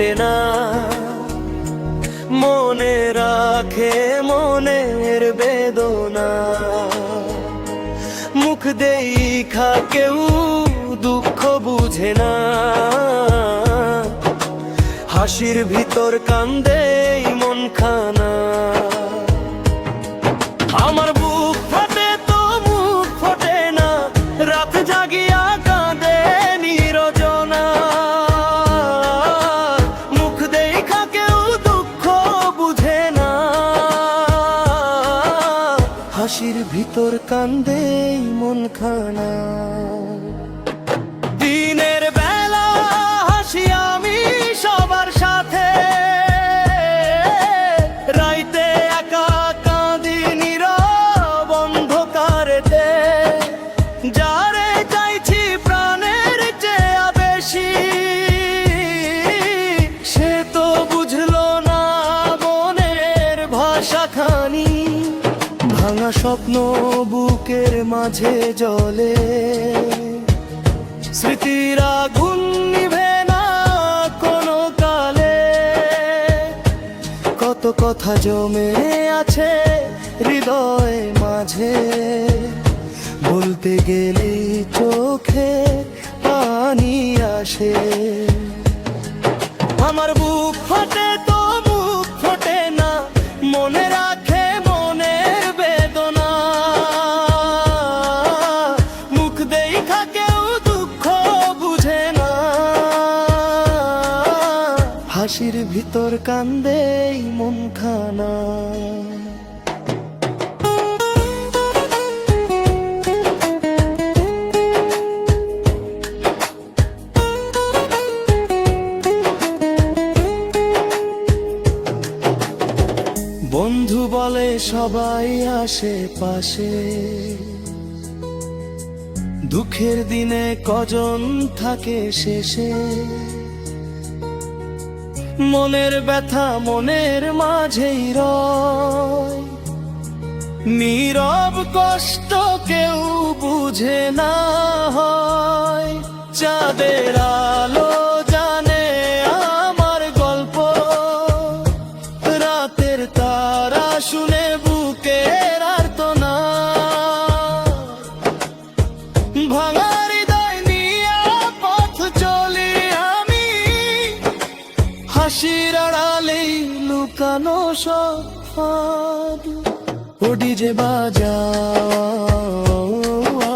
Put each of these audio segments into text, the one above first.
ফোটে না, মনে রাখে মনের বেদনা। মুখ দেখা কেউ দুঃখ বুঝে না, হাসির ভিতর কান্দে মন খানা। আমার বুক ফাটে তো মুখ ফোটে না, রাত জাগিয়া কাঁদে নিরজনা। মুখ দেখা কেউ দুঃখ বুঝে না, হাসির ভিতর কান্দে মন খানা। দিনের বেলা হাসি আমি সবার সাথে, রাইতে একা কাঁদি নীরব অন্ধকারেতে। যারে চাইছি প্রাণের চেয়ে বেশি, সে তো বুঝলো না মনের ভাষাখানি। ভাঙা স্বপ্ন বুকের মাঝে জ্বলে, স্মৃতির আগুন নিভে না কোনো কালে। কত কথা জমে আছে হৃদয় মাঝে, বলতে গেলে চোখে পানি আসে। আমার বুক ফাটে তো মুখ ফোটে না, মনে রাখে মনের বেদনা। মুখ দেখা কেউ দুঃখ বুঝে না, হাসির ভিতর কান্দে মন খানা। বন্ধু বলে সবাই আসে পাশে, দুঃখের দিনে কজন থাকে শেষে। মনের ব্যথা মনের মাঝেই রয়, নীরব কষ্ট কেউ বুঝে না হয়। চাঁদের আলো জানে আমার গল্প, রাতের তারা শুনে বুকের আর্তনা। ভাঙা হৃদয় নিয়ে পথ চলি আমি, হাসির আড়ালে লুকানো সব। ও ডিজে বাজাও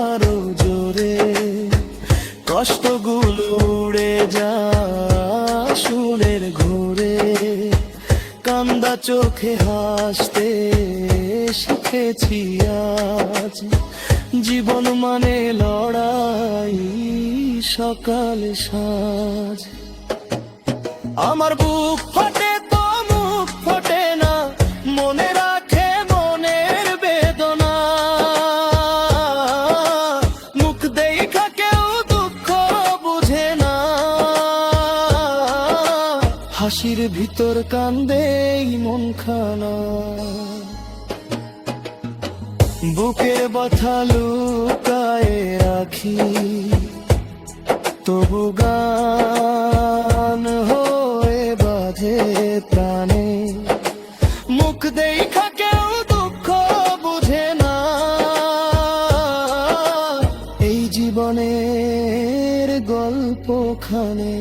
আরো জোরে, কষ্টগুলো উড়ে যা সুরের ঘোরে। কান্দা চোখে হাসতে শিখেছি আজ, জীবন মানে লড়াই সকাল সাঁঝ। আমার বুক ফাটে তো মুখ ফোটে না, মনে রাখে মনের বেদনা। মুখ দেখা কেউ দুঃখ বুঝে না, হাসির ভিতর কান্দে মন খানা। বুকের ব্যথা লুকায়ে রাখি, তবু গান হয়ে বাঁধে প্রাণে। মুখ দেখা কেউ দুঃখ বুঝে না, এই জীবনের গল্পখানে।